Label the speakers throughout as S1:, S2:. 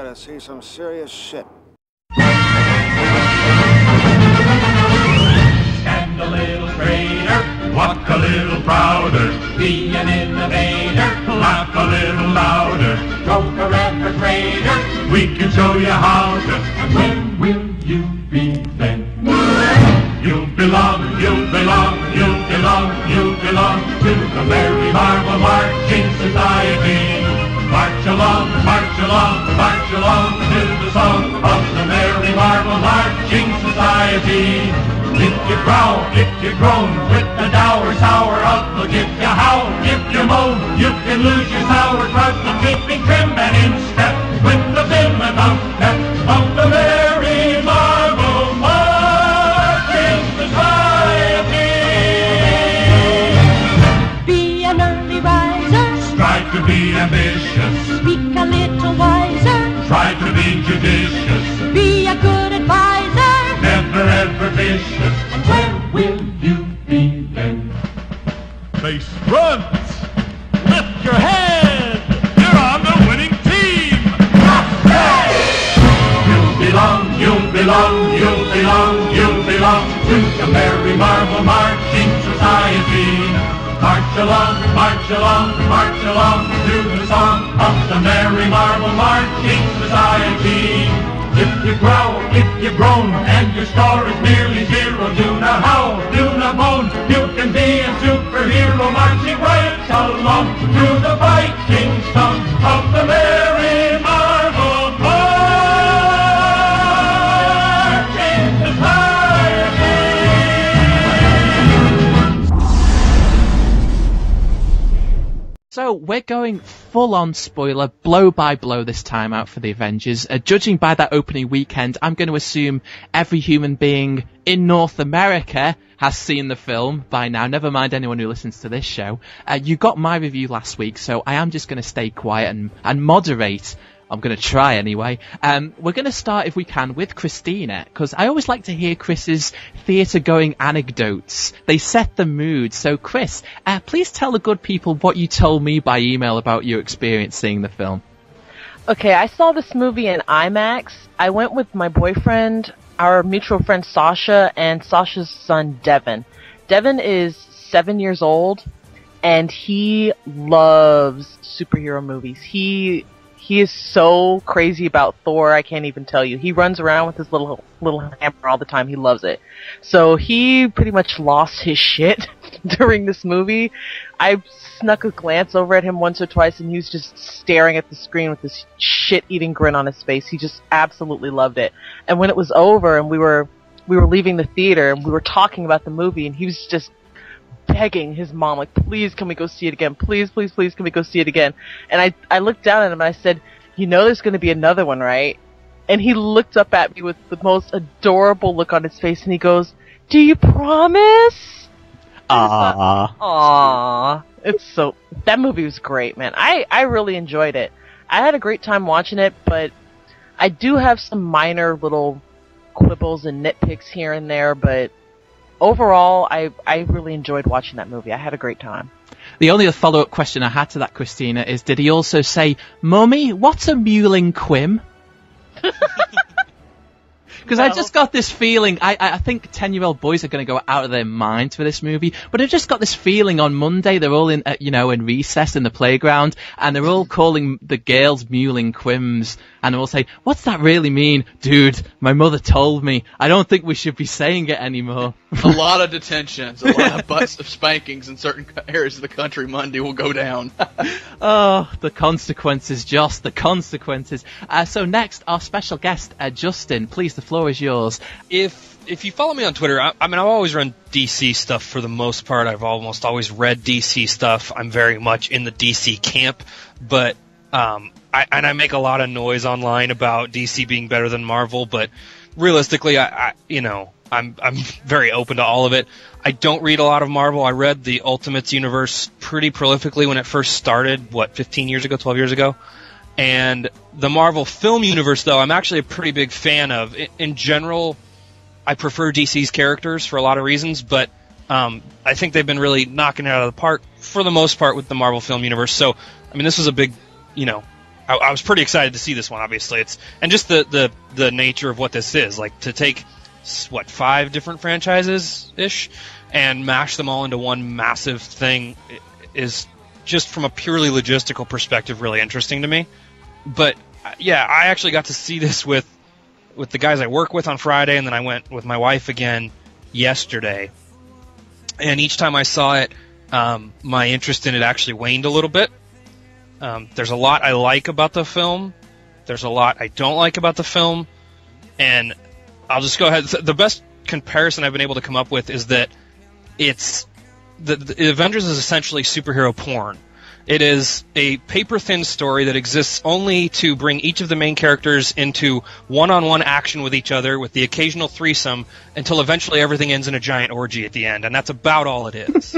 S1: to see some serious shit.
S2: Stand a little straighter, walk a little prouder, be an innovator, laugh a little louder, go for refrigerator, we can show you how to, and when will you be then? You belong, you belong, you belong, you belong to the Merry Marvel Marching Society. March along, march along, march along to the song of the Merry Marvel Marching Society. If you growl, if you groan, with the dour, sour outlook, if you howl, if you moan, you can lose your sauerkraut for keeping trim and in step with the vim and outstep of the Merry Marvel Marching Society.
S3: Be an early riser,
S2: Strive to be ambitious,
S3: speak a little wiser,
S2: try to be judicious,
S3: be a good advisor,
S2: never ever vicious. And where will you be then?
S4: Base runs! Lift your head! You're on the winning team!
S2: You belong, you belong, you belong, you belong to the Merry Marvel Marching Society. March along, march along, march along to the song of the Merry Marvel Marching Society. If you growl, if you groan, and your score is nearly zero, do not howl, do not moan, you can be a superhero marching right along through the fighting song of the Merry Marvel Marching Society.
S5: So we're going full-on spoiler, blow by blow this time out for the Avengers. Judging by that opening weekend, I'm going to assume every human being in North America has seen the film by now, never mind anyone who listens to this show. You got my review last week, so I am just going to stay quiet and moderate. I'm going to try anyway. We're going to start, if we can, with Christina, because I always like to hear Chris's theatre-going anecdotes. They set the mood. So, Chris, please tell the good people what you told me by email about your experience seeing the film.
S6: Okay, I saw this movie in IMAX. I went with my boyfriend, our mutual friend Sasha, and Sasha's son Devin. Devin is 7 years old, and he loves superhero movies. He is so crazy about Thor, I can't even tell you. He runs around with his little hammer all the time. He loves it. So he pretty much lost his shit during this movie. I snuck a glance over at him once or twice, and he was just staring at the screen with this shit-eating grin on his face. He just absolutely loved it. And when it was over and we were leaving the theater and we were talking about the movie, and he was just begging his mom, like, please, can we go see it again? Please, please, please, can we go see it again? And I looked down at him and I said, you know there's going to be another one, right? And he looked up at me with the most adorable look on his face, and he goes, do you promise? Aww. That movie was great, man. I really enjoyed it. I had a great time watching it, but I do have some minor little quibbles and nitpicks here and there, but overall, I really enjoyed watching that movie. I had a great time.
S5: The only follow-up question I had to that, Christina, is did he also say, Mummy, what's a mewling quim? Because I just got this feeling, I think 10-year-old boys are going to go out of their minds for this movie, but I've just got this feeling on Monday they're all in, in recess in the playground, and they're all calling the girls mewling quims, and they'll say, what's that really mean? Dude, my mother told me. I don't think we should be saying it anymore.
S7: A lot of detentions, a lot of butts of spankings in certain areas of the country Monday will go down.
S5: Oh, the consequences, Joss, the consequences. So next, our special guest, Justin. Please, the floor is yours.
S8: If you follow me on Twitter, I've always run DC stuff for the most part. I've almost always read DC stuff. I'm very much in the DC camp, but I make a lot of noise online about DC being better than Marvel. But realistically, I'm very open to all of it. I don't read a lot of Marvel. I read the Ultimates universe pretty prolifically when it first started, 15 years ago, 12 years ago. And the Marvel film universe, though, I'm actually a pretty big fan of. In general, I prefer DC's characters for a lot of reasons, but I think they've been really knocking it out of the park for the most part with the Marvel film universe. So, this was a big, I was pretty excited to see this one. Obviously, and just the nature of what this is, like to take 5 different franchises ish and mash them all into one massive thing is just from a purely logistical perspective really interesting to me. But yeah, I actually got to see this with the guys I work with on Friday, and then I went with my wife again yesterday. And each time I saw it, my interest in it actually waned a little bit. There's a lot I like about the film. There's a lot I don't like about the film. And I'll just go ahead. The best comparison I've been able to come up with is that it's the Avengers is essentially superhero porn. It is a paper-thin story that exists only to bring each of the main characters into one-on-one action with each other, with the occasional threesome, until eventually everything ends in a giant orgy at the end, and that's about all it is.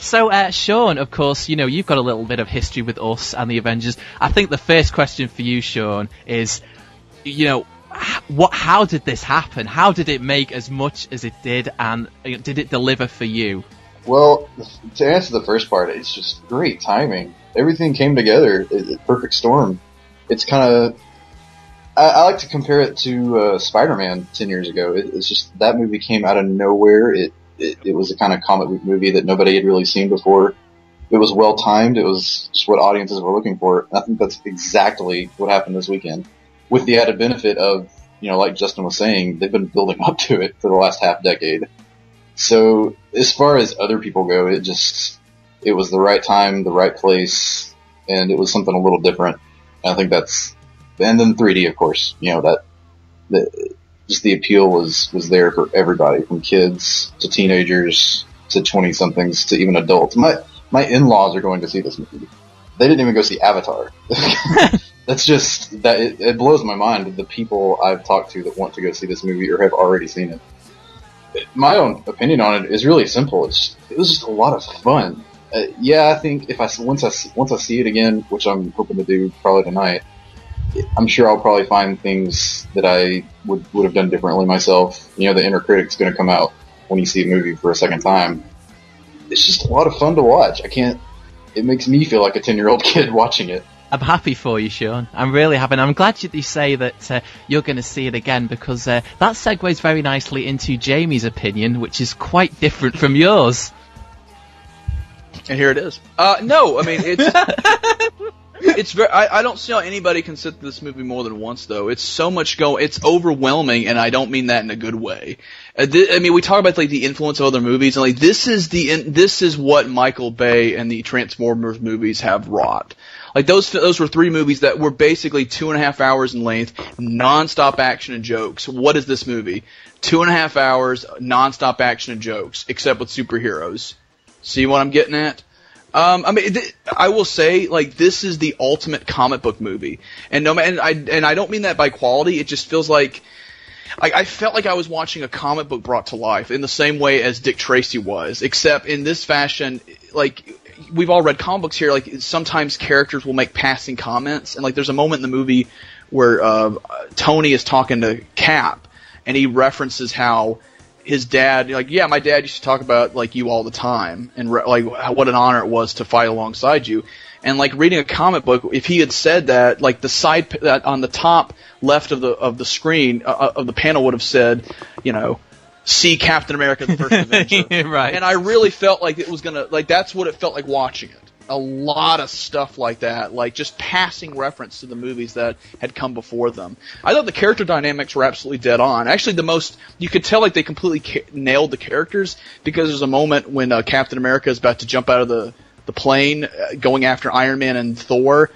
S5: So, Sean, of course, you've got a little bit of history with us and the Avengers. I think the first question for you, Sean, is, how did this happen? How did it make as much as it did, and did it deliver for you?
S1: Well, to answer the first part, it's just great timing. Everything came together. Perfect storm. It's kind of... I like to compare it to Spider-Man 10 years ago. It's just that movie came out of nowhere. It was a kind of comic book movie that nobody had really seen before. It was well timed. It was just what audiences were looking for. And I think that's exactly what happened this weekend. With the added benefit of, like Justin was saying, they've been building up to it for the last half decade. So as far as other people go, it was the right time, the right place, and it was something a little different. And I think and then 3D, of course, just the appeal was there for everybody, from kids to teenagers to 20-somethings to even adults. My in-laws are going to see this movie. They didn't even go see Avatar. That's just that it blows my mind, the people I've talked to that want to go see this movie or have already seen it. My own opinion on it is really simple. It was just a lot of fun. I think once I see it again, which I'm hoping to do probably tonight, I'm sure I'll probably find things that I would have done differently myself. The inner critic's going to come out when you see a movie for a second time. It's just a lot of fun to watch. It makes me feel like a 10-year-old kid watching it.
S5: I'm happy for you, Sean. I'm really happy. I'm glad you say that you're going to see it again, because that segues very nicely into Jamie's opinion, which is quite different from yours.
S7: And here it is. No, I mean, it's very. I don't see how anybody can sit through this movie more than once, though. It's so much it's overwhelming, and I don't mean that in a good way. I mean, we talk about the influence of other movies, and this is what Michael Bay and the Transformers movies have wrought. Those were 3 movies that were basically 2.5 hours in length, non-stop action and jokes. What is this movie? 2.5 hours, non-stop action and jokes, except with superheroes. See what I'm getting at? I will say, this is the ultimate comic book movie, and I don't mean that by quality. It just feels like I felt like I was watching a comic book brought to life in the same way as Dick Tracy was, except in this fashion, we've all read comic books here, sometimes characters will make passing comments, and there's a moment in the movie where Tony is talking to Cap, and he references how his dad, my dad used to talk about, you all the time, and, what an honor it was to fight alongside you. And, reading a comic book, if he had said that, the side, that on the top left of the screen, of the panel would have said, see Captain America the First Avenger.
S5: Right.
S7: And I really felt like it was gonna, that's what it felt like watching it. A lot of stuff like that, just passing reference to the movies that had come before them. I thought the character dynamics were absolutely dead on. Actually, you could tell they completely nailed the characters, because there's a moment when Captain America is about to jump out of the plane, going after Iron Man and Thor,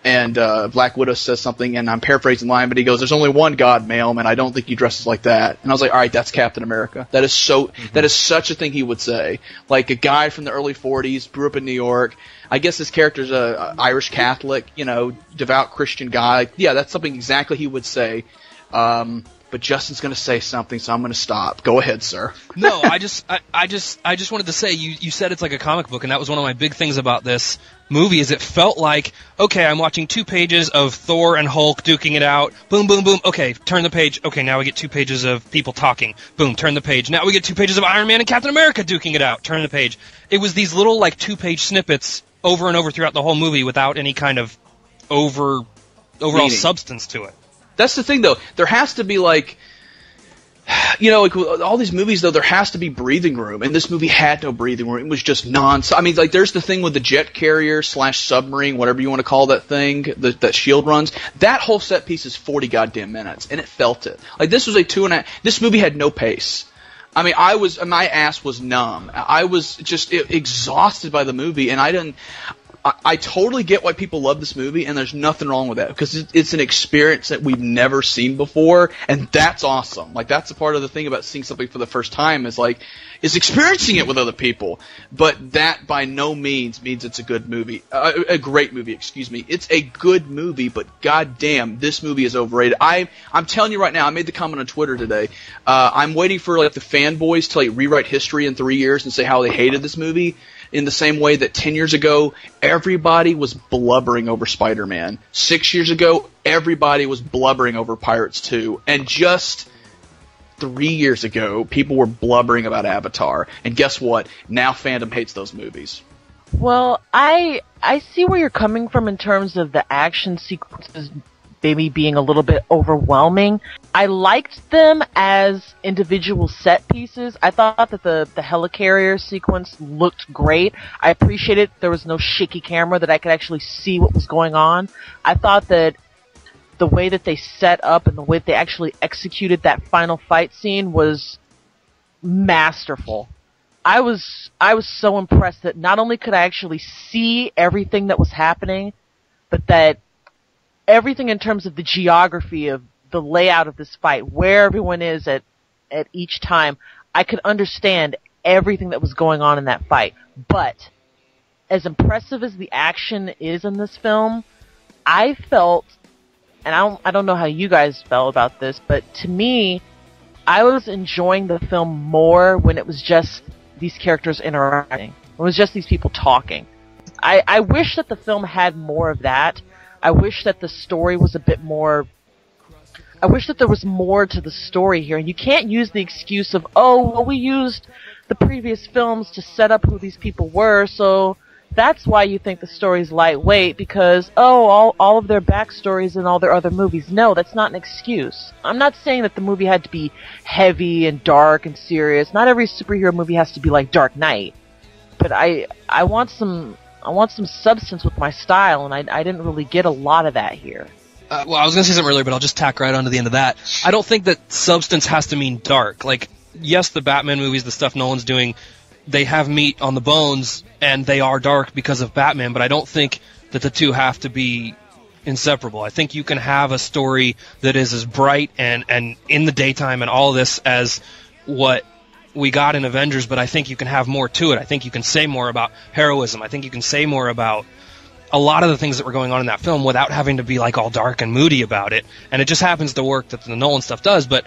S7: and Black Widow says something, and I'm paraphrasing the line, but he goes, "There's only one God, ma'am, and I don't think he dresses like that." And I was like, all right, that's Captain America. That is that is such a thing he would say. A guy from the early 40s, grew up in New York. I guess his character's a Irish Catholic, devout Christian guy. Yeah, that's something exactly he would say. But Justin's going to say something, so I'm going to stop. Go ahead, sir.
S8: No, I just wanted to say, you said it's like a comic book, and that was one of my big things about this movie, is it felt like, okay, I'm watching 2 pages of Thor and Hulk duking it out. Boom, boom, boom. Okay, turn the page. Okay, now we get 2 pages of people talking. Boom, turn the page. Now we get 2 pages of Iron Man and Captain America duking it out. Turn the page. It was these little, 2-page snippets over and over throughout the whole movie without any kind of overall
S7: Meaning.
S8: substance to it.
S7: That's the thing, though. There has to be, like, you know, like all these movies, though, there has to be breathing room, and this movie had no breathing room. It was just I mean, like, there's the thing with the jet carrier / submarine, whatever you want to call that thing that S.H.I.E.L.D. runs. That whole set piece is 40 goddamn minutes, and it felt it. Like, this was this movie had no pace. I mean, my ass was numb. I was just exhausted by the movie, and I totally get why people love this movie, and there's nothing wrong with that, because it's an experience that we've never seen before, and that's awesome. Like, that's a part of the thing about seeing something for the first time is experiencing it with other people. But that by no means it's a good movie. A great movie, excuse me. It's a good movie, but goddamn, this movie is overrated. I'm telling you right now, I made the comment on Twitter today. I'm waiting for, like, the fanboys to, like, rewrite history in 3 years and say how they hated this movie. In the same way that 10 years ago, everybody was blubbering over Spider-Man. 6 years ago, everybody was blubbering over Pirates 2. And just 3 years ago, people were blubbering about Avatar. And guess what? Now fandom hates those movies.
S6: Well, I see where you're coming from in terms of the action sequences maybe being a little bit overwhelming. I liked them as individual set pieces. I thought that the helicarrier sequence looked great. I appreciated there was no shaky camera, that I could actually see what was going on. I thought that the way that they set up and the way that they actually executed that final fight scene was masterful. I was so impressed that not only could I actually see everything that was happening, but that everything in terms of the geography of the layout of this fight, where everyone is at each time, I could understand everything that was going on in that fight. But as impressive as the action is in this film, I felt, and I don't know how you guys felt about this, but to me, I was enjoying the film more when it was just these characters interacting. It was just these people talking. I wish that the film had more of that. I wish that the story was a bit more... I wish that there was more to the story here. And you can't use the excuse of, oh, well, we used the previous films to set up who these people were, so that's why you think the story's lightweight, because, oh, all of their backstories in all their other movies. No, that's not an excuse. I'm not saying that the movie had to be heavy and dark and serious. Not every superhero movie has to be like Dark Knight. But I want some substance with my style, and I didn't really get a lot of that here.
S8: Well, I was going to say something earlier, but I'll just tack right on to the end of that. I don't think that substance has to mean dark. Like, yes, the Batman movies, the stuff Nolan's doing, they have meat on the bones, and they are dark because of Batman, but I don't think that the two have to be inseparable. I think you can have a story that is as bright and in the daytime and all this as what we got in Avengers, but I think you can have more to it. I think you can say more about heroism. I think you can say more about a lot of the things that were going on in that film without having to be like all dark and moody about it. And it just happens to work that the Nolan stuff does, but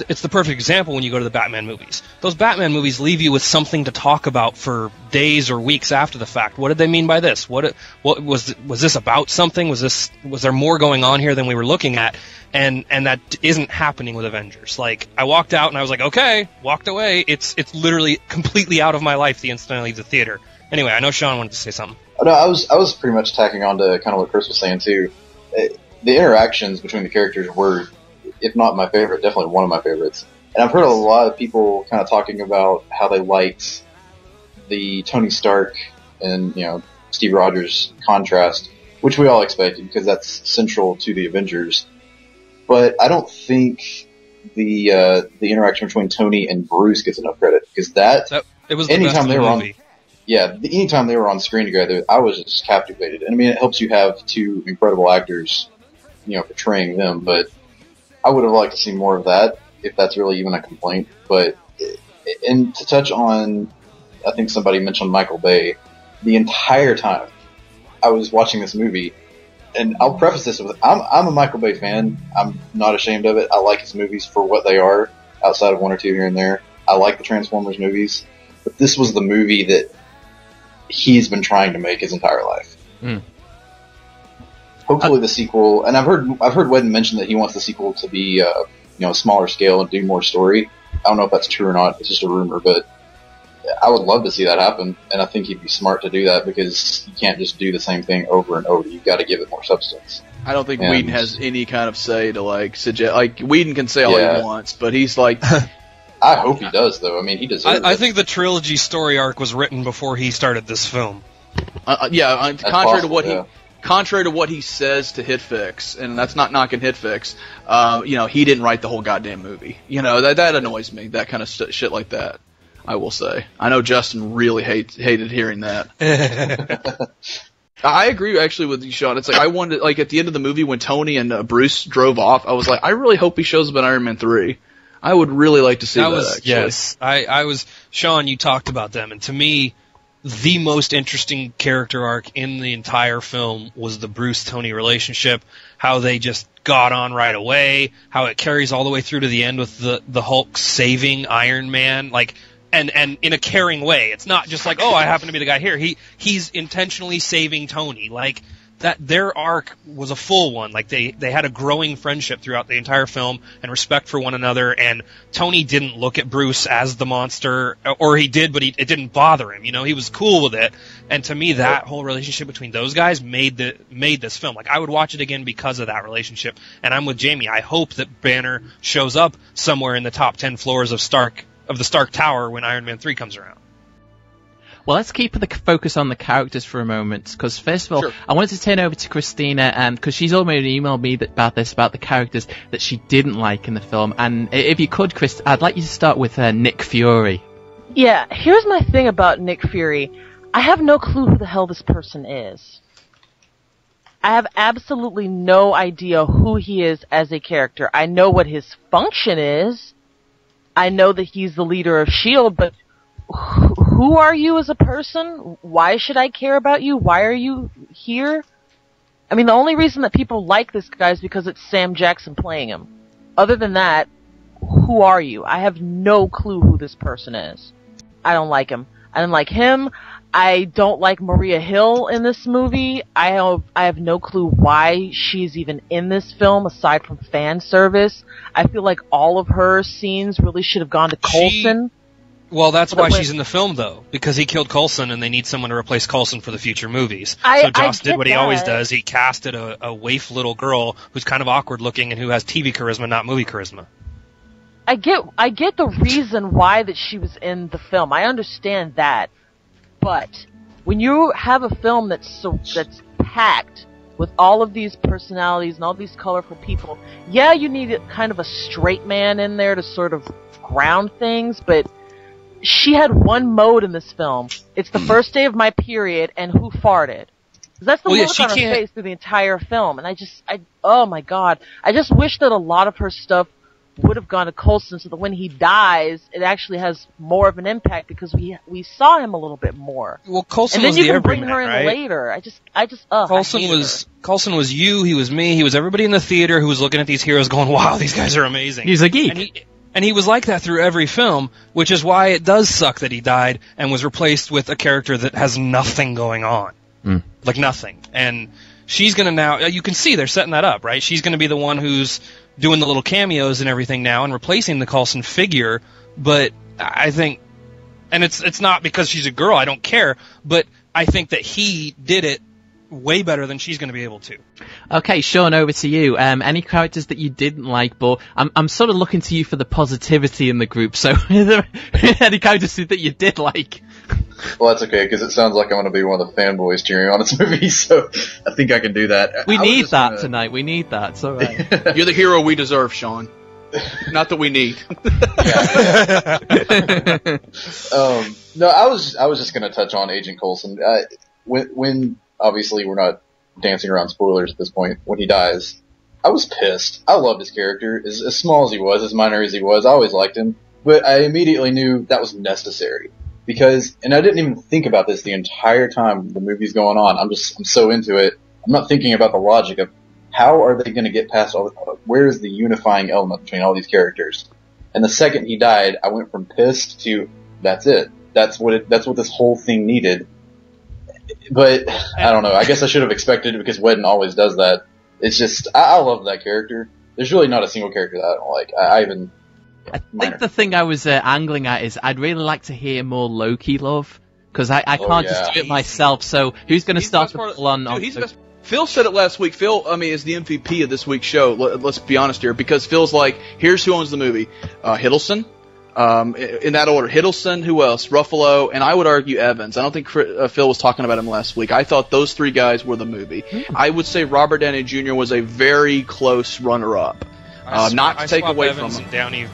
S8: it's the perfect example when you go to the Batman movies. Those Batman movies leave you with something to talk about for days or weeks after the fact. What did they mean by this? What was this about something? Was there more going on here than we were looking at? And that isn't happening with Avengers. Like, I walked out and I was like, okay, walked away. It's literally completely out of my life the instant I leave the theater. Anyway, I know Sean wanted to say something.
S1: No, I was pretty much tacking on to kind of what Chris was saying too. The interactions between the characters were, if not my favorite, definitely one of my favorites. And I've heard a lot of people kind of talking about how they liked the Tony Stark and, Steve Rogers contrast, which we all expected because that's central to the Avengers. But I don't think the interaction between Tony and Bruce gets enough credit, because
S8: it was the best of the movie.
S1: Anytime they were on screen together, I was just captivated. And I mean, it helps you have two incredible actors, portraying them, but I would have liked to see more of that, if that's really even a complaint. But, and to touch on, I think somebody mentioned Michael Bay, the entire time I was watching this movie, and I'll preface this with, I'm a Michael Bay fan. I'm not ashamed of it. I like his movies for what they are, outside of one or two here and there. I like the Transformers movies, but this was the movie that he's been trying to make his entire life. Hopefully the sequel, and I've heard Whedon mention that he wants the sequel to be smaller scale and do more story. I don't know if that's true or not. It's just a rumor, but I would love to see that happen, and I think he'd be smart to do that because you can't just do the same thing over and over. You've got to give it more substance.
S7: I don't think Whedon has any kind of say to like suggest. Like Whedon can say all he wants, but he's like.
S1: I hope he does, though. I mean, he deserves it.
S8: I think the trilogy story arc was written before he started this film.
S7: Contrary to what he says to HitFix, and that's not knocking HitFix, he didn't write the whole goddamn movie. That annoys me. That kind of shit like that. I will say. I know Justin really hated hearing that. I agree actually with you, Sean. It's like I wanted, like at the end of the movie when Tony and Bruce drove off, I was like, I really hope he shows up in Iron Man 3. I would really like to see that. Actually.
S8: Yes, I was. Sean, you talked about them, and to me, the most interesting character arc in the entire film was the Bruce-Tony relationship, how they just got on right away, how it carries all the way through to the end with the Hulk saving Iron Man, like, and in a caring way. It's not just like, oh, I happen to be the guy here. He's intentionally saving Tony. Like, that their arc was a full one. Like, they had a growing friendship throughout the entire film and respect for one another, and Tony didn't look at Bruce as the monster, or he did, but it didn't bother him. He was cool with it. And to me, that whole relationship between those guys made this film. Like, I would watch it again because of that relationship. And I'm with Jamie. I hope that Banner shows up somewhere in the top 10 floors of the Stark Tower when Iron Man 3 comes around.
S5: Well, let's keep the focus on the characters for a moment, because first of all,
S7: Sure.
S5: I wanted to turn over to Christina, because she's already emailed me about the characters that she didn't like in the film. And if you could, Chris, I'd like you to start with Nick Fury.
S6: Yeah, here's my thing about Nick Fury. I have no clue who the hell this person is. I have absolutely no idea who he is as a character. I know what his function is. I know that he's the leader of S.H.I.E.L.D., but who are you as a person? Why should I care about you? Why are you here? I mean, the only reason that people like this guy is because it's Sam Jackson playing him. Other than that, who are you? I have no clue who this person is. I don't like him. I don't like him. I don't like Maria Hill in this movie. I have no clue why she's even in this film aside from fan service. I feel like all of her scenes really should have gone to Coulson.
S8: Well, that's why she's in the film, though, because he killed Coulson, and they need someone to replace Coulson for the future movies. So Joss did what he always does. He casted a waif little girl who's kind of awkward-looking and who has TV charisma, not movie charisma.
S6: I get the reason why that she was in the film. I understand that. But when you have a film that's packed with all of these personalities and all these colorful people, yeah, you need kind of a straight man in there to sort of ground things, but she had one mode in this film. It's the first day of my period and who farted. That's the look on her face through the entire film. And oh my god. I just wish that a lot of her stuff would have gone to Coulson so that when he dies, it actually has more of an impact because we saw him a little bit more.
S8: Well, Coulson
S6: and then
S8: was
S6: you
S8: the
S6: can bring
S8: everyman,
S6: her in
S8: right?
S6: later.
S8: Coulson was you, he was me, he was everybody in the theater who was looking at these heroes going, wow, these guys are amazing.
S5: He's a geek.
S8: And he was like that through every film, which is why it does suck that he died and was replaced with a character that has nothing going on. Like nothing. And she's going to now, you can see they're setting that up, right? She's going to be the one who's doing the little cameos and everything now and replacing the Coulson figure. But I think, and it's not because she's a girl, I don't care, but I think that he did it way better than she's going to be able to.
S5: Okay, Sean, over to you. Any characters that you didn't like, but I'm sort of looking to you for the positivity in the group, so are there any characters that you did like?
S1: Well, that's okay, because it sounds like I'm going to be one of the fanboys cheering on this movie, so I think I can do that.
S5: We need that tonight, we need that, it's alright.
S7: You're the hero we deserve, Sean. Not that we need.
S1: No, I was just going to touch on Agent Coulson. When obviously we're not dancing around spoilers at this point, when he dies, I was pissed. I loved his character. As small as he was, as minor as he was, I always liked him. But I immediately knew that was necessary. Because, and I didn't even think about this the entire time the movie's going on. I'm so into it. I'm not thinking about the logic of how are they going to get past where is the unifying element between all these characters? And the second he died, I went from pissed to, that's it. That's what this whole thing needed. But, I don't know. I guess I should have expected it because Whedon always does that. It's just, I love that character. There's really not a single character that I don't like.
S5: I think the thing I was angling at is I'd really like to hear more Loki love, because I can't just do it myself. So who's going to start the pull on?
S7: Dude, he's the best. Phil said it last week. Phil, I mean, is the MVP of this week's show. Let's be honest here, because Phil's like, here's who owns the movie: Hiddleston, in that order. Hiddleston, who else? Ruffalo, and I would argue Evans. I don't think Phil was talking about him last week. I thought those three guys were the movie. I would say Robert Downey Jr. was a very close runner-up. Not to take away
S8: Evans
S7: from him.
S8: And Downey,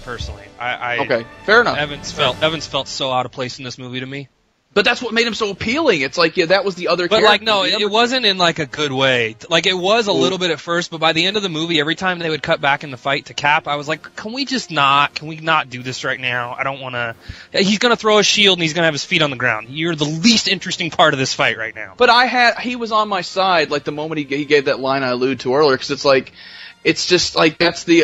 S8: personally,
S7: Okay, fair enough.
S8: Evans felt so out of place in this movie to me.
S7: But that's what made him so appealing. It's like, that was the other
S8: But,
S7: character.
S8: like, no, it wasn't in, like, a good way. Like, it was a little bit at first, but by the end of the movie, every time they would cut back in the fight to Cap, I was like, can we not do this right now? I don't want to... He's going to throw a shield and he's going to have his feet on the ground. You're the least interesting part of this fight right now.
S7: But he was on my side, like, the moment he gave that line I alluded to earlier, because it's like... It's just like let's be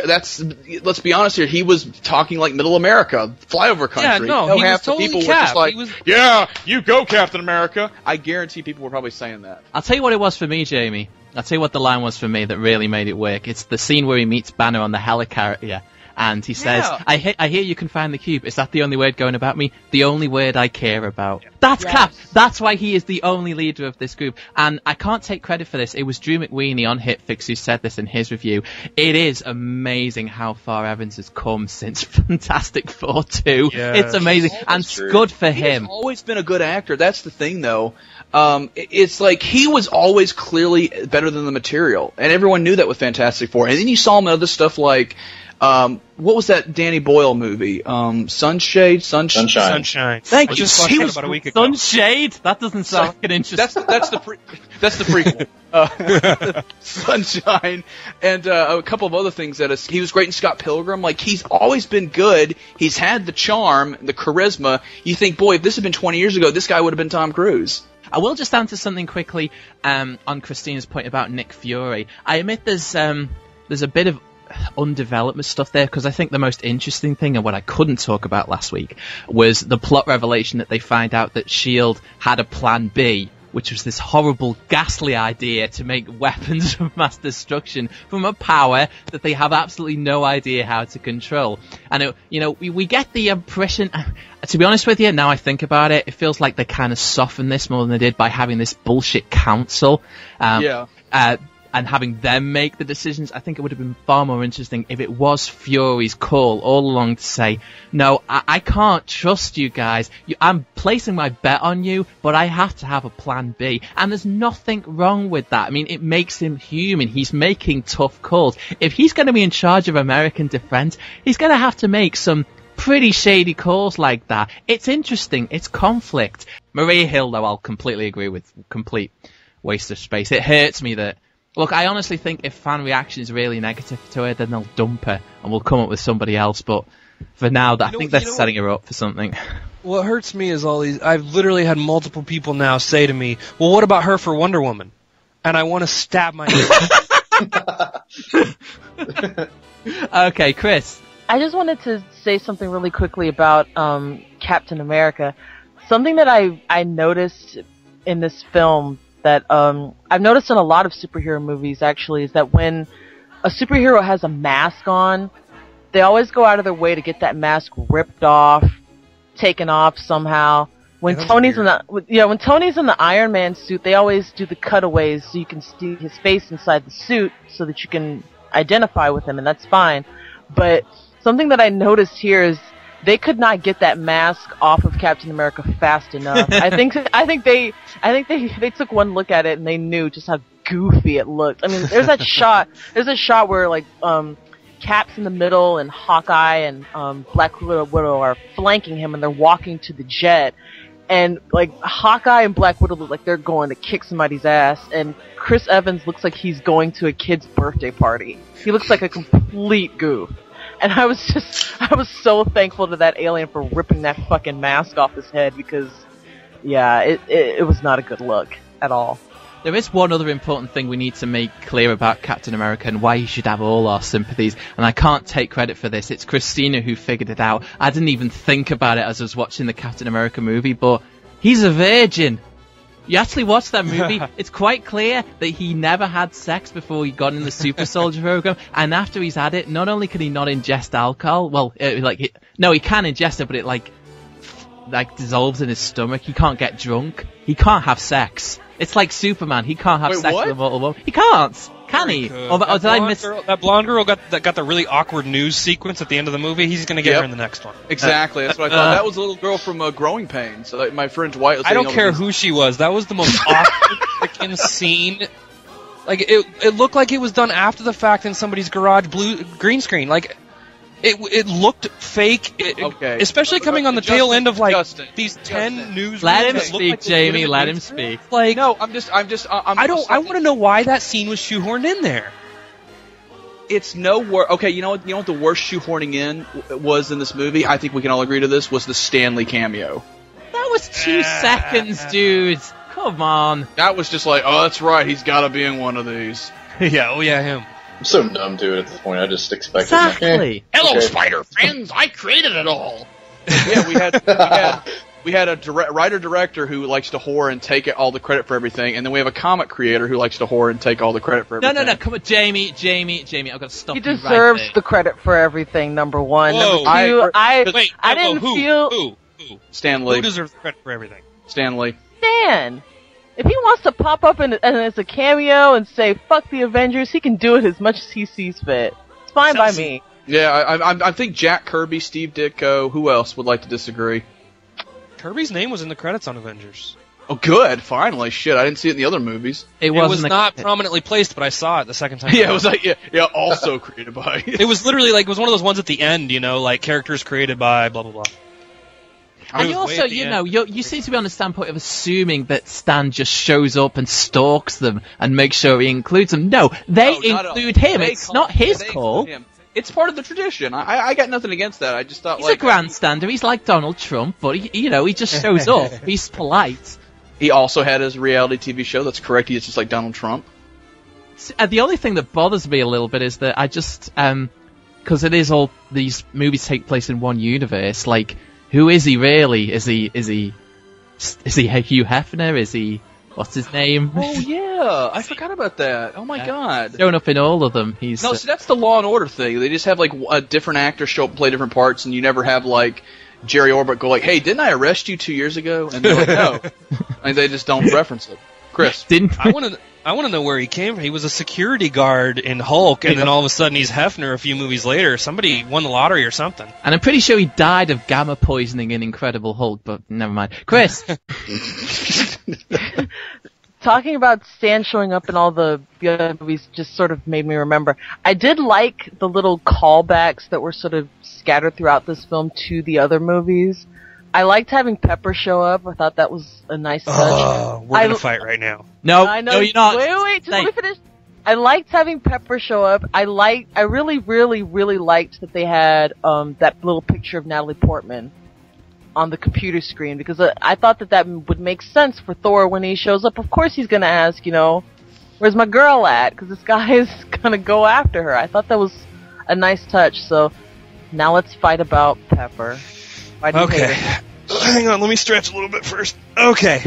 S7: honest here. He was talking like Middle America, flyover country.
S8: Yeah, no, he was totally
S7: people
S8: Cap.
S7: were just like, yeah, you go, Captain America. I guarantee people were probably saying that.
S5: I'll tell you what it was for me, Jamie. I'll tell you what the line was for me that really made it work. It's the scene where he meets Banner on the helicarrier, and he says, I hear you can find the cube. Is that the only word going about me? The only word I care about. That's Cap. That's why he is the only leader of this group. And I can't take credit for this. It was Drew McWeeny on Hitfix who said this in his review. It is amazing how far Evans has come since Fantastic Four 2.
S8: Yeah.
S5: It's amazing. And it's good for him.
S7: He's always been a good actor. That's the thing, though. It's like he was always clearly better than the material. And everyone knew that with Fantastic Four. And then you saw him in other stuff like... what was that Danny Boyle movie? Sunshine. Thank you.
S8: Just watched it about a week ago.
S5: Sunshade? That doesn't sound like an interesting...
S7: That's the prequel. Sunshine, and a couple of other things he was great in Scott Pilgrim. Like, he's always been good. He's had the charm, the charisma. You think, boy, if this had been 20 years ago, this guy would have been Tom Cruise.
S5: I will just answer something quickly on Christina's point about Nick Fury. I admit there's a bit of undevelopment stuff there, because I think the most interesting thing, and what I couldn't talk about last week, was the plot revelation that they find out that S.H.I.E.L.D. had a plan B, which was this horrible, ghastly idea to make weapons of mass destruction from a power that they have absolutely no idea how to control. And, we get the impression, to be honest with you, now I think about it, it feels like they kind of softened this more than they did by having this bullshit council. And having them make the decisions. I think it would have been far more interesting if it was Fury's call all along to say, no, I can't trust you guys. I'm placing my bet on you, but I have to have a plan B. And there's nothing wrong with that. I mean, it makes him human. He's making tough calls. If he's going to be in charge of American defense, he's going to have to make some pretty shady calls like that. It's interesting. It's conflict. Maria Hill, though, I'll completely agree with. Complete waste of space. It hurts me that... Look, I honestly think if fan reaction is really negative to her, then they'll dump her and we'll come up with somebody else. But for now, I think they're setting her up for something.
S8: What hurts me is all these... I've literally had multiple people now say to me, well, what about her for Wonder Woman? And I want to stab my head.
S5: Okay, Chris.
S6: I just wanted to say something really quickly about Captain America. Something that I noticed in this film that I've noticed in a lot of superhero movies, actually, is that when a superhero has a mask on, they always go out of their way to get that mask ripped off, taken off somehow. When Tony's in the Iron Man suit, they always do the cutaways so you can see his face inside the suit so that you can identify with him, and that's fine. But something that I noticed here is they could not get that mask off of Captain America fast enough. I think they took one look at it and they knew just how goofy it looked. I mean, there's a shot where like Cap's in the middle and Hawkeye and Black Widow are flanking him and they're walking to the jet. And like Hawkeye and Black Widow look like they're going to kick somebody's ass, and Chris Evans looks like he's going to a kid's birthday party. He looks like a complete goof. And I was so thankful to that alien for ripping that fucking mask off his head, because, yeah, it was not a good look at all.
S5: There is one other important thing we need to make clear about Captain America and why he should have all our sympathies, and I can't take credit for this. It's Christina who figured it out. I didn't even think about it as I was watching the Captain America movie, but he's a virgin. You actually watch that movie, it's quite clear that he never had sex before he got in the Super Soldier program, and after he's had it, not only can he not ingest alcohol, well, he can ingest it, but it like dissolves in his stomach. He can't get drunk. He can't have sex. It's like Superman. He can't have sex with a mortal woman. He can't. Can he? Or did I miss?
S8: That blonde girl got the really awkward news sequence at the end of the movie. He's going to get her in the next one.
S7: Exactly. That's what I thought. That was a little girl from Growing Pains. So my friend Dwight was.
S8: I don't care who she was. That was the most awkward freaking scene. Like it looked like it was done after the fact in somebody's garage green screen. Like it looked fake.
S7: Okay.
S8: Especially coming on the tail end of like
S7: Justin,
S8: these 10 news.
S5: Let him speak, Jamie. Let him speak.
S8: Like
S7: no, I'm just.
S8: I want to know why that scene was shoehorned in there.
S7: It's no worse. Okay, you know what the worst shoehorning in was in this movie? I think we can all agree to this. Was the Stanley cameo.
S5: That was 2 seconds, dude. Come on.
S7: That was just like, oh, that's right. He's got to be in one of these.
S8: Yeah. Oh yeah, him.
S1: I'm so numb to it at this point. I just expect
S5: Exactly.
S2: Hello, Spider friends. I created it all.
S7: Yeah, we had a writer-director who likes to whore and take all the credit for everything, and then we have a comic creator who likes to whore and take all the credit for everything.
S5: No, come on, Jamie, I've got to stop
S6: He
S5: you right
S6: deserves
S5: there.
S6: the credit for everything, number one.
S8: Whoa.
S6: Number two, I didn't
S8: who?
S6: feel...
S8: Who?
S7: Stan Lee.
S8: Who deserves credit for everything?
S7: Stan Lee.
S6: Stan! If he wants to pop up as a cameo and say, fuck the Avengers, he can do it as much as he sees fit. It's fine by me.
S7: Yeah, I think Jack Kirby, Steve Ditko, who else would like to disagree?
S8: Kirby's name was in the credits on Avengers.
S7: Oh, good. Finally. Shit, I didn't see it in the other movies.
S5: It
S8: was not prominently placed, but I saw it the second time.
S7: Yeah, it was like, yeah, also created by.
S8: It was literally like, it was one of those ones at the end, like characters created by blah, blah, blah.
S5: And you also, you seem to be on the standpoint of assuming that Stan just shows up and stalks them and makes sure he includes them. No, they include him. It's not his call.
S7: It's part of the tradition. I got nothing against that. I just thought
S5: he's a grandstander. He's like Donald Trump, but he just shows up. He's polite.
S7: He also had his reality TV show. That's correct. He's just like Donald Trump.
S5: The only thing that bothers me a little bit is that I just because it is all these movies take place in one universe. Like, who is he really? Is he Hugh Hefner? Is he what's his name?
S7: Oh yeah, I forgot about that. Oh my god,
S5: showing up in all of them. He's
S7: see, that's the Law and Order thing. They just have like a different actor show up and play different parts, and you never have like Jerry Orbach go like, "Hey, didn't I arrest you 2 years ago?" And they're like, "No," and they just don't reference it. Chris,
S8: I want to know where he came from. He was a security guard in Hulk, and then all of a sudden he's Hefner a few movies later. Somebody won the lottery or something.
S5: And I'm pretty sure he died of gamma poisoning in Incredible Hulk, but never mind. Chris!
S6: Talking about Stan showing up in all the other movies just sort of made me remember. I did like the little callbacks that were sort of scattered throughout this film to the other movies. I liked having Pepper show up. I thought that was a nice touch.
S8: We're going to fight right now.
S5: No,
S6: no,
S5: you're not.
S6: Wait, just let me finish. I liked having Pepper show up. I really, really, really liked that they had that little picture of Natalie Portman on the computer screen, because I thought that would make sense for Thor when he shows up. Of course he's going to ask, where's my girl at? Because this guy is going to go after her. I thought that was a nice touch. So now let's fight about Pepper.
S8: Okay. Hang on, let me stretch a little bit first. Okay.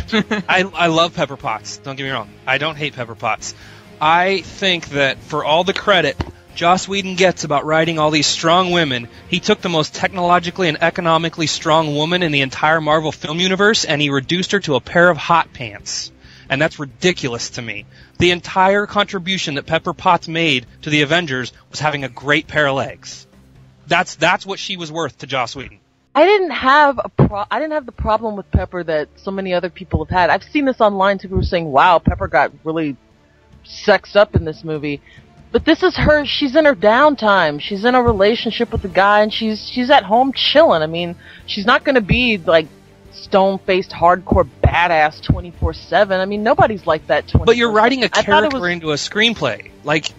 S8: I love Pepper Potts. Don't get me wrong. I don't hate Pepper Potts. I think that for all the credit Joss Whedon gets about writing all these strong women, he took the most technologically and economically strong woman in the entire Marvel film universe and he reduced her to a pair of hot pants. And that's ridiculous to me. The entire contribution that Pepper Potts made to the Avengers was having a great pair of legs. That's what she was worth to Joss Whedon.
S6: I didn't have the problem with Pepper that so many other people have had. I've seen this online too. People were saying, "Wow, Pepper got really sexed up in this movie." But this is her. She's in her downtime. She's in a relationship with a guy, and she's at home chilling. I mean, she's not going to be like stone-faced, hardcore badass 24/7. I mean, nobody's like that 24/7.
S8: But you're writing a character into a screenplay, like.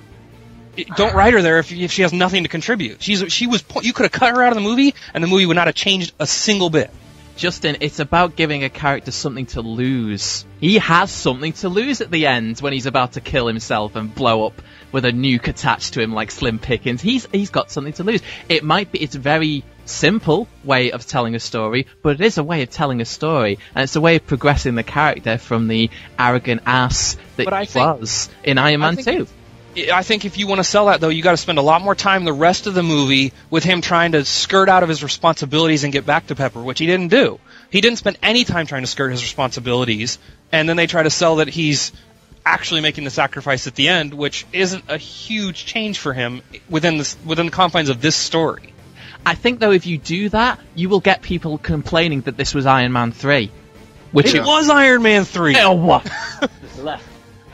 S8: Don't write her there if she has nothing to contribute. You could have cut her out of the movie, and the movie would not have changed a single bit.
S5: Justin, it's about giving a character something to lose. He has something to lose at the end when he's about to kill himself and blow up with a nuke attached to him like Slim Pickens. He's got something to lose. It's very simple way of telling a story, but it is a way of telling a story, and it's a way of progressing the character from the arrogant ass that he was in Iron Man 2.
S8: I think if you want to sell that, though, you got to spend a lot more time the rest of the movie with him trying to skirt out of his responsibilities and get back to Pepper, which he didn't do. He didn't spend any time trying to skirt his responsibilities, and then they try to sell that he's actually making the sacrifice at the end, which isn't a huge change for him within the confines of this story.
S5: I think, though, if you do that, you will get people complaining that this was Iron Man 3.
S8: Which it was Iron Man 3.
S5: Oh, what?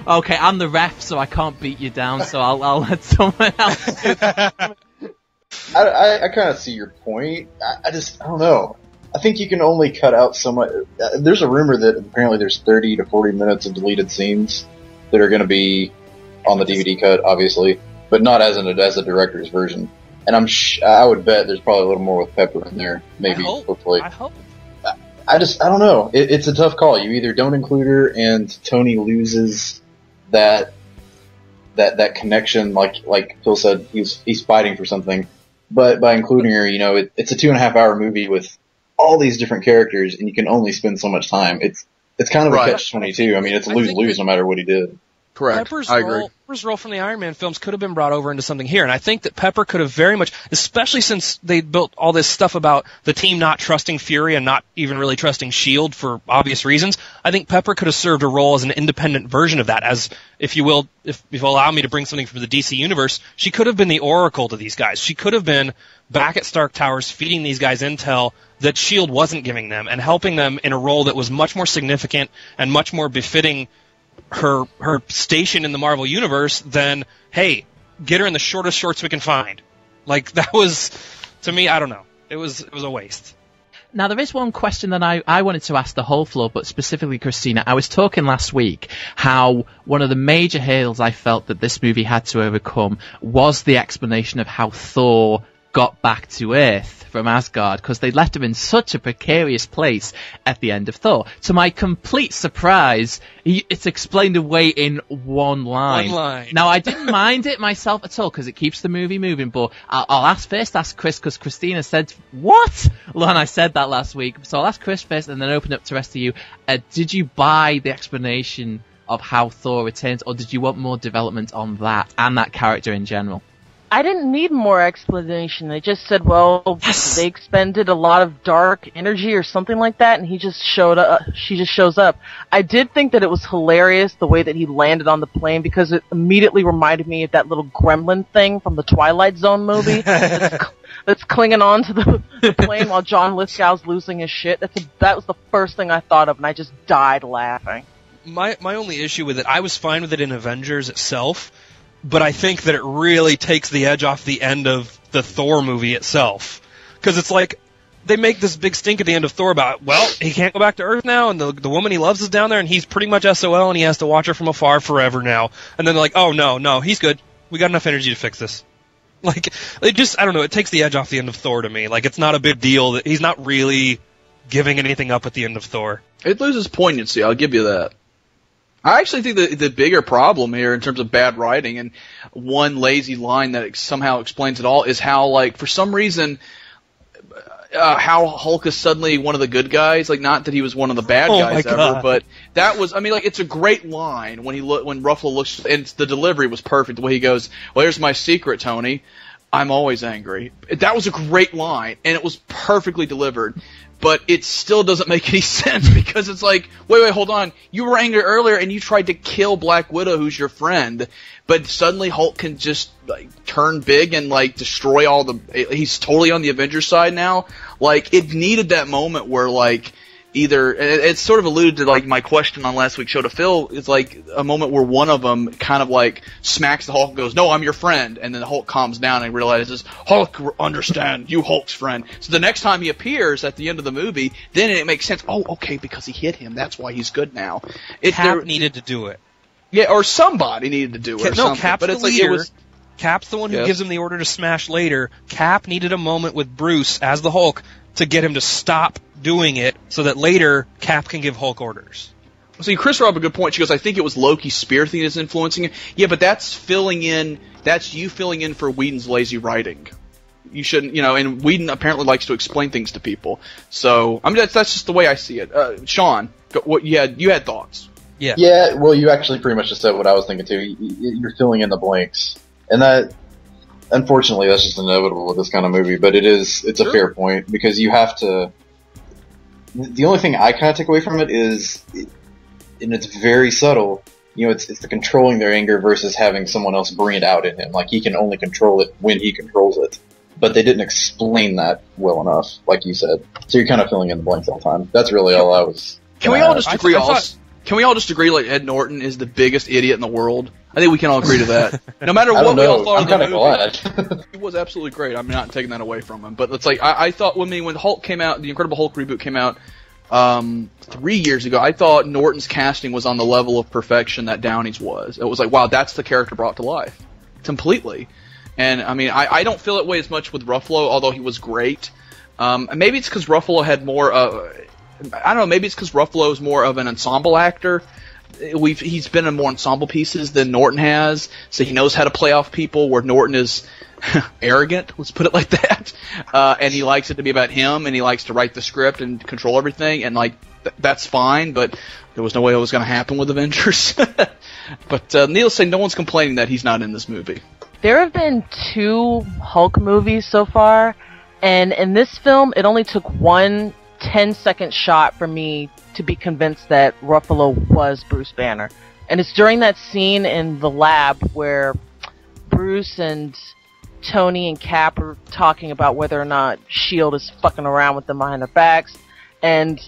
S5: Okay, I'm the ref, so I can't beat you down, so I'll let someone else do that.
S1: I kind of see your point. I don't know. I think you can only cut out so much. There's a rumor that apparently there's 30 to 40 minutes of deleted scenes that are going to be on the DVD cut, obviously, but not as a director's version. And I would bet there's probably a little more with Pepper in there, maybe, hopefully.
S8: I hope.
S1: I don't know. It's a tough call. You either don't include her and Tony loses that connection, like Phil said, he's fighting for something. But by including her, it's a 2.5 hour movie with all these different characters, and you can only spend so much time. It's kind of a catch-22. I mean, it's a lose-lose no matter what he did.
S7: Correct.
S8: I agree. Pepper's role from the Iron Man films could have been brought over into something here, and I think that Pepper could have very much, especially since they built all this stuff about the team not trusting Fury and not even really trusting S.H.I.E.L.D. for obvious reasons, I think Pepper could have served a role as an independent version of that, as, if you will, if you'll allow me to bring something from the DC Universe, she could have been the Oracle to these guys. She could have been back at Stark Towers feeding these guys intel that S.H.I.E.L.D. wasn't giving them, and helping them in a role that was much more significant and much more befitting her station in the Marvel Universe than, hey, get her in the shortest shorts we can find. Like, that was, to me, I don't know. It was a waste.
S5: Now, there is one question that I wanted to ask the whole floor, but specifically Christina. I was talking last week how one of the major hurdles I felt that this movie had to overcome was the explanation of how Thor got back to Earth from Asgard, because they left him in such a precarious place at the end of Thor. To my complete surprise, it's explained away in one line. Now, I didn't mind it myself at all, because it keeps the movie moving, but I'll ask Chris, because Christina said, what? Well, and I said that last week, so I'll ask Chris first, and then open up to the rest of you. Did you buy the explanation of how Thor returns, or did you want more development on that, and that character in general?
S6: I didn't need more explanation. They just said, well, they expended a lot of dark energy or something like that, and he just showed up. She just shows up. I did think that it was hilarious the way that he landed on the plane, because it immediately reminded me of that little gremlin thing from the Twilight Zone movie that's clinging on to the plane while John Lithgow's losing his shit. That was the first thing I thought of, and I just died laughing.
S8: My only issue with it, I was fine with it in Avengers itself, but I think that it really takes the edge off the end of the Thor movie itself. Because it's like, they make this big stink at the end of Thor about, well, he can't go back to Earth now, and the woman he loves is down there, and he's pretty much SOL, and he has to watch her from afar forever now. And then they're like, oh, no, he's good. We got enough energy to fix this. Like, I don't know, it takes the edge off the end of Thor to me. Like, it's not a big deal. That he's not really giving anything up at the end of Thor.
S7: It loses poignancy, I'll give you that. I actually think the bigger problem here in terms of bad writing, and one lazy line that somehow explains it all, is how, like, for some reason, how Hulk is suddenly one of the good guys. Like, not that he was one of the bad guys ever, but that was, I mean, like, it's a great line when Ruffalo looks, and the delivery was perfect. The way he goes, well, here's my secret, Tony. I'm always angry. That was a great line, and it was perfectly delivered. But it still doesn't make any sense, because it's like, wait, hold on. You were angry earlier, and you tried to kill Black Widow, who's your friend. But suddenly Hulk can just, like, turn big and, like, destroy all the... He's totally on the Avengers side now. Like, it needed that moment where, like, either... It's sort of alluded to, like, my question on last week's show to Phil. It's like a moment where one of them kind of, like, smacks the Hulk and goes, no, I'm your friend. And then the Hulk calms down and realizes, Hulk, understand, you Hulk's friend. So the next time he appears at the end of the movie, then it makes sense. Oh, okay, because he hit him. That's why he's good now.
S8: Cap needed to do it.
S7: Yeah, or somebody needed to do it.
S8: No, Cap's the leader. Cap's the one who gives him the order to smash later. Cap needed a moment with Bruce as the Hulk to get him to stop doing it, so that later Cap can give Hulk orders.
S7: See, Chris brought up a good point. She goes, I think it was Loki's spear thing that's influencing it. Yeah, but that's you filling in for Whedon's lazy writing. You shouldn't, and Whedon apparently likes to explain things to people. So, I mean, that's just the way I see it. Sean, what you had thoughts?
S8: Yeah.
S1: Yeah, well, you actually pretty much just said what I was thinking too. You're filling in the blanks. And that, unfortunately, that's just inevitable with this kind of movie, but it's a fair point, because you have to... The only thing I kind of take away from it is, and it's very subtle, it's the controlling their anger versus having someone else bring it out in him. Like, he can only control it when he controls it. But they didn't explain that well enough, like you said. So you're kind of filling in the blanks all the time. That's really all I was...
S7: Can we all just agree Can we all just agree like Ed Norton is the biggest idiot in the world? I think we can all agree to that. No matter what we all thought of the movie,
S1: glad.
S7: he was absolutely great. I'm not taking that away from him. But it's like I thought when Hulk came out, the Incredible Hulk reboot came out 3 years ago, I thought Norton's casting was on the level of perfection that Downey's was. It was like, wow, that's the character brought to life completely. And I mean, I don't feel that way as much with Ruffalo, although he was great. Maybe it's because Ruffalo had more. I don't know. Maybe it's because Ruffalo is more of an ensemble actor. He's been in more ensemble pieces than Norton has, so he knows how to play off people. Where Norton is arrogant, let's put it like that, and he likes it to be about him, and he likes to write the script and control everything, and like that's fine. But there was no way it was going to happen with Avengers. But needless to say, no one's complaining that he's not in this movie.
S6: There have been 2 Hulk movies so far, and in this film, it only took one 10-second shot for me to be convinced that Ruffalo was Bruce Banner. And it's during that scene in the lab where Bruce and Tony and Cap are talking about whether or not S.H.I.E.L.D. is fucking around with them behind their backs, and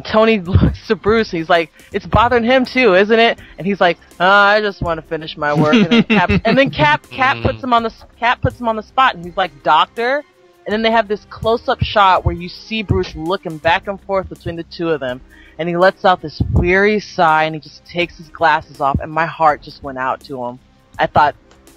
S6: Tony looks to Bruce and he's like, it's bothering him too, isn't it? And he's like, I just want to finish my work. And then Cap puts him on the spot, and he's like, Doctor? And then they have this close-up shot where you see Bruce looking back and forth between the two of them, and he lets out this weary sigh, and he just takes his glasses off, and my heart just went out to him. I thought,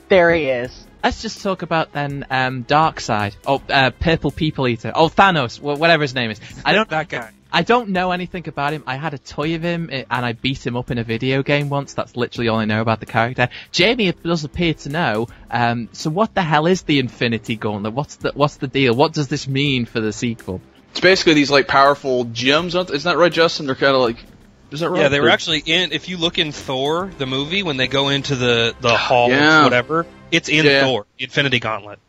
S6: there he is.
S5: Let's just talk about then Darkseid. Purple People Eater. Oh, Thanos. Whatever his name is.
S8: That guy.
S5: I don't know anything about him. I had a toy of him, and I beat him up in a video game once. That's literally all I know about the character. Jamie does appear to know. So what the hell is the Infinity Gauntlet? What's the deal? What does this mean for the sequel?
S7: It's basically these like powerful gems. Isn't that right, Justin? They're kind of like... Is that right?
S8: Yeah, they were actually in... If you look in Thor, the movie, when they go into the hall or whatever, it's in Thor, Infinity Gauntlet.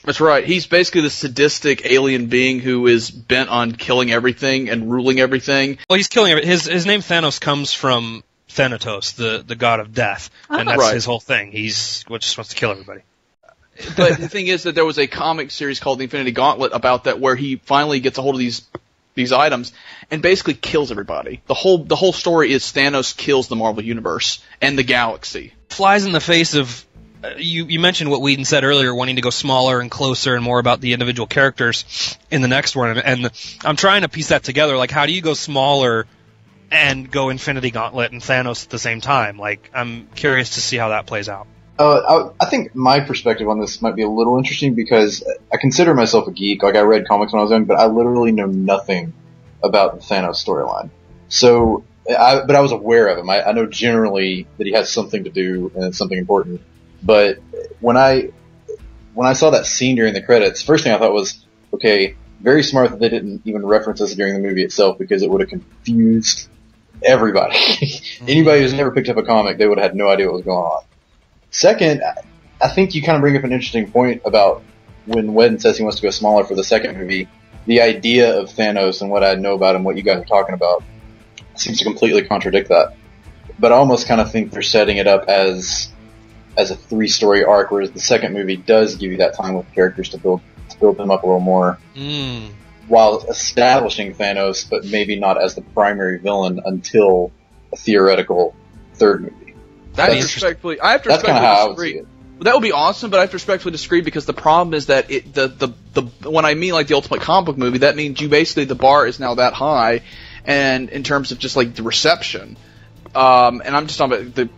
S7: That's right. He's basically the sadistic alien being who is bent on killing everything and ruling everything.
S8: Well, he's killing everything. His name Thanos comes from Thanatos, the god of death, and that's his whole thing. Just wants to kill everybody.
S7: But the thing is that there was a comic series called The Infinity Gauntlet about that, where he finally gets a hold of these items and basically kills everybody. The whole story is Thanos kills the Marvel Universe and the galaxy.
S8: Flies in the face of... You mentioned what Whedon said earlier, wanting to go smaller and closer and more about the individual characters in the next one, and I'm trying to piece that together. Like, how do you go smaller and go Infinity Gauntlet and Thanos at the same time? Like, I'm curious to see how that plays out.
S1: I think my perspective on this might be a little interesting, because I consider myself a geek. Like, I read comics when I was young, but I literally know nothing about the Thanos storyline. So, but I was aware of him. I know generally that he has something to do and it's something important. But when I saw that scene during the credits, first thing I thought was, okay, very smart that they didn't even reference this during the movie itself, because it would have confused everybody. Anybody who's never picked up a comic, they would have had no idea what was going on. Second, I think you kind of bring up an interesting point about when Whedon says he wants to go smaller for the second movie. The idea of Thanos and what I know about him, what you guys are talking about, seems to completely contradict that. But I almost kind of think they're setting it up as a 3-story arc, whereas the second movie does give you that time with the characters to build them up a little more, while establishing Thanos, but maybe not as the primary villain until a theoretical third movie.
S7: I have to respectfully disagree. That would be awesome, but I have to respectfully disagree, because the problem is that when I mean like the ultimate comic book movie, that means the bar is now that high, and in terms of just like the reception, and I'm just talking about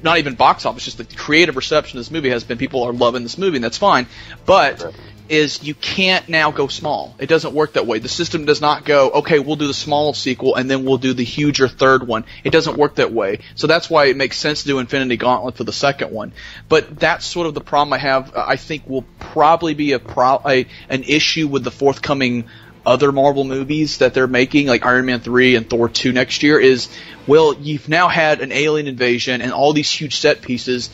S7: not even box office, just the creative reception of this movie has been, people are loving this movie, and that's fine. But is you can't now go small. It doesn't work that way. The system does not go, okay, we'll do the small sequel and then we'll do the huger third one. It doesn't work that way. So that's why it makes sense to do Infinity Gauntlet for the second one. But that's sort of the problem I have. I think will probably be an issue with the forthcoming other Marvel movies that they're making, like Iron Man 3 and Thor 2 next year, is, well, you've now had an alien invasion and all these huge set pieces,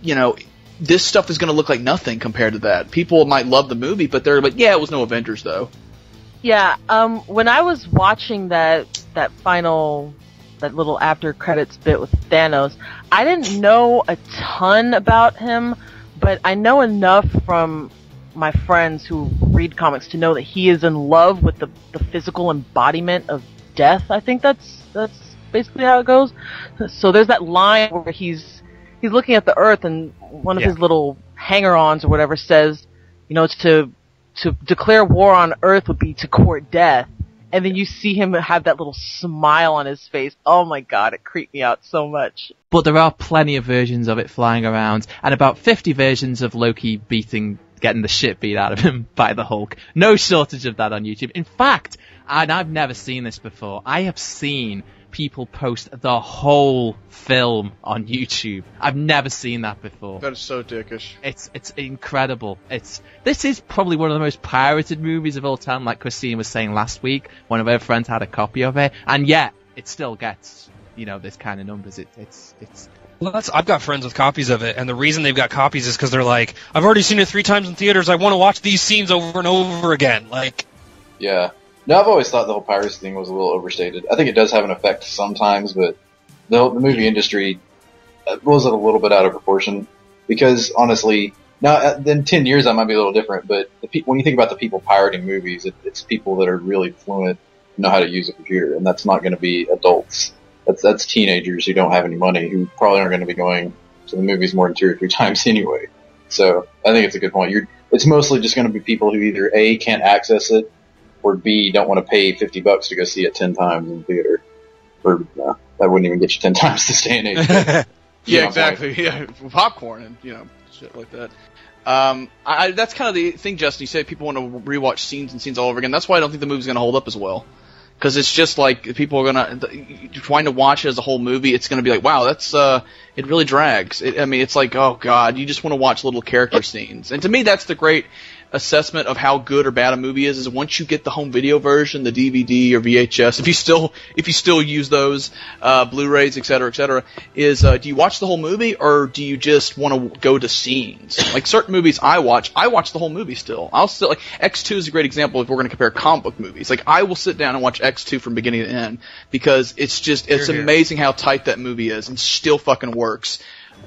S7: you know, this stuff is going to look like nothing compared to that. People might love the movie, but they're like, yeah, it was no Avengers, though.
S6: Yeah, when I was watching that little after credits bit with Thanos, I didn't know a ton about him, but I know enough from my friends who read comics to know that he is in love with the physical embodiment of death. I think that's basically how it goes. So there's that line where he's looking at the Earth, and one of his little hanger-ons or whatever says, you know, to declare war on Earth would be to court death. And then you see him have that little smile on his face. Oh my god, it creeped me out so much.
S5: But there are plenty of versions of it flying around, and about 50 versions of Loki getting the shit beat out of him by the Hulk. No shortage of that on YouTube. In fact, and I've never seen this before, I have seen people post the whole film on YouTube. I've never seen that before.
S7: That is so dickish.
S5: It's incredible. This is probably one of the most pirated movies of all time, like Christine was saying last week. One of her friends had a copy of it, and yet it still gets, you know, this kind of numbers.
S8: Well, I've got friends with copies of it, and the reason they've got copies is because they're like, I've already seen it 3 times in theaters. I want to watch these scenes over and over again. Like,
S1: yeah. No, I've always thought the whole piracy thing was a little overstated. I think it does have an effect sometimes, but the movie industry blows it a little bit out of proportion. Because honestly, now in 10 years that might be a little different. But when you think about the people pirating movies, it's people that are really fluent, know how to use a computer, and that's not going to be adults. That's teenagers who don't have any money, who probably aren't going to be going to the movies more than 2 or 3 times anyway. So I think it's a good point. It's mostly just going to be people who either A, can't access it, or B, don't want to pay $50 to go see it 10 times in the theater. Or that wouldn't even get you 10 times to stay in HD.
S7: Yeah, exactly. Yeah, popcorn and, you know, shit like that. That's kind of the thing, Justin. You said people want to rewatch scenes and scenes all over again. That's why I don't think the movie's going to hold up as well. Because it's just like people are going to, trying to watch it as a whole movie, it's going to be like, wow, that's, it really drags. It's like, oh god, you just want to watch little character scenes. And to me, that's the great assessment of how good or bad a movie is once you get the home video version, the DVD or VHS, if you still use those, Blu-rays, et cetera, is, do you watch the whole movie or do you just want to go to scenes? Like certain movies I watch the whole movie still. I'll still, like, X2 is a great example if we're going to compare comic book movies. Like, I will sit down and watch X2 from beginning to end because it's amazing how tight that movie is and still fucking works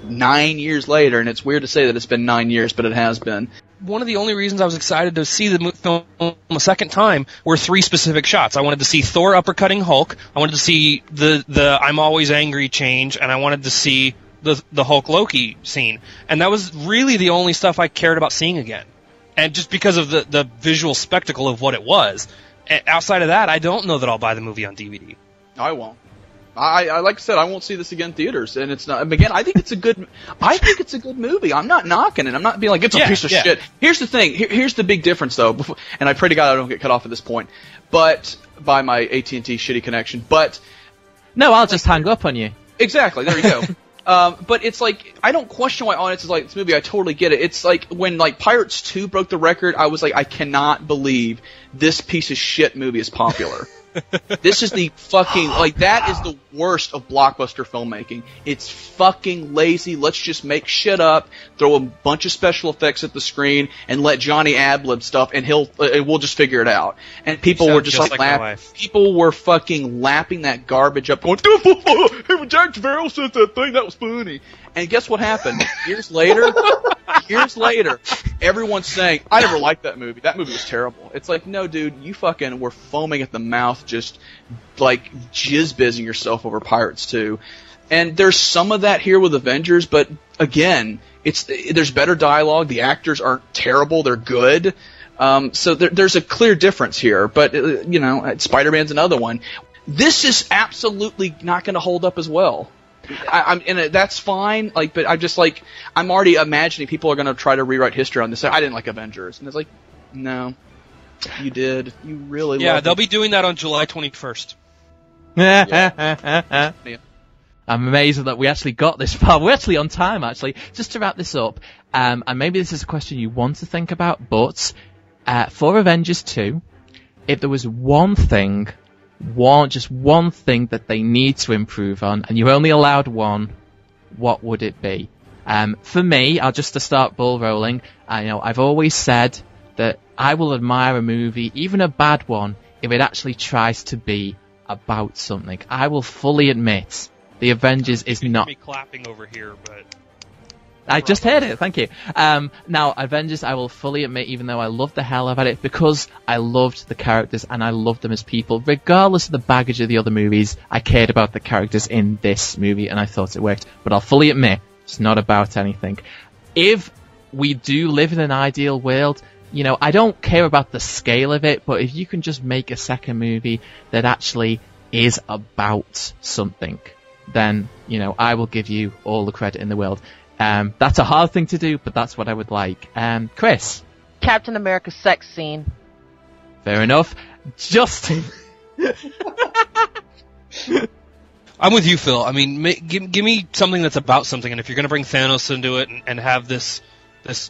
S7: 9 years later, and it's weird to say that it's been 9 years, but it has been.
S8: One of the only reasons I was excited to see the film a second time were 3 specific shots. I wanted to see Thor uppercutting Hulk, I wanted to see the I'm always angry change, and I wanted to see the Hulk Loki scene. And that was really the only stuff I cared about seeing again. And just because of the visual spectacle of what it was. Outside of that, I don't know that I'll buy the movie on DVD.
S7: I won't. I like I said, I won't see this again in theaters, and it's not. Again, I think it's a good movie. I'm not knocking it. I'm not being like it's a piece of shit. Here's the thing. Here's the big difference, though. And I pray to God I don't get cut off at this point, but by my AT&T shitty connection. But
S5: no, I'll just hang up on you.
S7: Exactly. There you go. But it's like, I don't question why audiences like this movie. I totally get it. It's like when like Pirates 2 broke the record. I was like, I cannot believe this piece of shit movie is popular. This is the fucking, like, that is the worst of blockbuster filmmaking. It's fucking lazy. Let's just make shit up, throw a bunch of special effects at the screen, and let Johnny ad-lib stuff, and we'll just figure it out. And people were just like people were fucking lapping that garbage up, going, hey, when Jack Sparrow said that thing, that was funny. And guess what happened? Years later, everyone's saying, I never liked that movie. That movie was terrible. It's like, no, dude, you fucking were foaming at the mouth, just, like, jizz-bizzing yourself over Pirates 2. And there's some of that here with Avengers, but, again, there's better dialogue. The actors aren't terrible. They're good. So there's a clear difference here. But, Spider-Man's another one. This is absolutely not going to hold up as well. that's fine. Like, but I'm just like, I'm already imagining people are going to try to rewrite history on this. I didn't like Avengers, and it's like, no, you did. You really.
S8: Yeah,
S7: loved
S8: they'll
S7: it.
S8: be doing that on July 21st.
S7: Yeah.
S5: I'm amazed that we actually got this far. We're actually on time, actually. Just to wrap this up, and maybe this is a question you want to think about, but for Avengers 2, if there was one thing that they need to improve on, and you're only allowed one, what would it be? For me, just to start ball rolling, I've always said that I will admire a movie, even a bad one, if it actually tries to be about something. I will fully admit the Avengers is not...
S8: Me clapping over here, but...
S5: I just heard it, thank you. Now, Avengers, I will fully admit, even though I loved the hell out of it, because I loved the characters and I loved them as people, regardless of the baggage of the other movies, I cared about the characters in this movie and I thought it worked. But I'll fully admit, it's not about anything. If we do live in an ideal world, I don't care about the scale of it, but if you can just make a second movie that actually is about something, then, I will give you all the credit in the world. That's a hard thing to do, but that's what I would like. Chris?
S6: Captain America's sex scene.
S5: Fair enough. Justin?
S8: I'm with you, Phil. I mean, give me something that's about something, and if you're going to bring Thanos into it and have this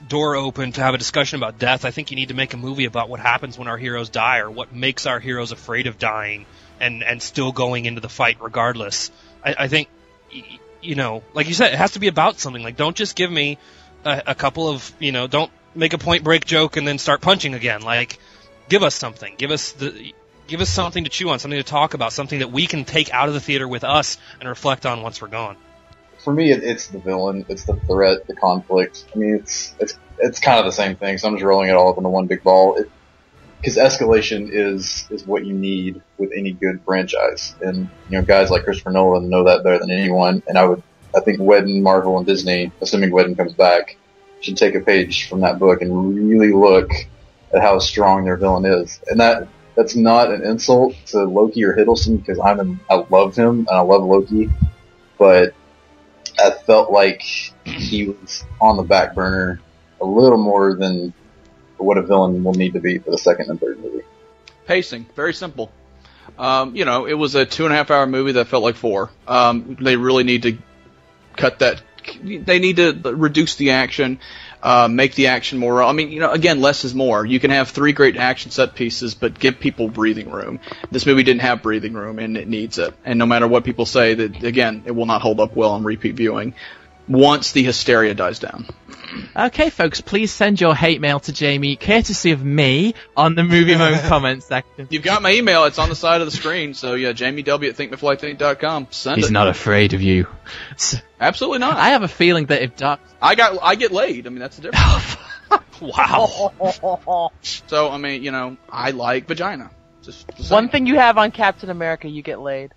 S8: door open to have a discussion about death, I think you need to make a movie about what happens when our heroes die, or what makes our heroes afraid of dying and still going into the fight regardless. I think, like you said, it has to be about something. Like, don't just give me a couple of, don't make a point break joke and then start punching again. Like, give us something. Give us something to chew on, something to talk about, something that we can take out of the theater with us and reflect on once we're gone.
S1: For me, it's the villain, it's the threat, the conflict. I mean, it's kind of the same thing. So I'm just rolling it all up into one big ball. Because escalation is what you need with any good franchise, and guys like Christopher Nolan know that better than anyone. And I think Whedon, Marvel, and Disney, assuming Whedon comes back, should take a page from that book and really look at how strong their villain is. And that's not an insult to Loki or Hiddleston, because I love him and I love Loki, but I felt like he was on the back burner a little more than what a villain will need to be for the second and third movie.
S7: Pacing, very simple. It was a 2.5-hour movie that felt like 4. They really need to cut that. They need to reduce the action, make the action more. I mean, again, less is more. You can have 3 great action set pieces, but give people breathing room. This movie didn't have breathing room, and it needs it. And no matter what people say, that again, it will not hold up well on repeat viewing once the hysteria dies down.
S5: Okay, folks, please send your hate mail to Jamie, courtesy of me, on the Movie Moment comments section.
S7: You've got my email. It's on the side of the screen. So, yeah, JamieW@thinkbefore.com. Send it.
S5: He's not afraid of you.
S7: Absolutely not.
S5: I have a feeling that if Doc...
S7: I get laid. I mean, that's the difference.
S5: Wow.
S7: So, I mean, I like vagina. Just
S6: One thing you have on Captain America, you get laid.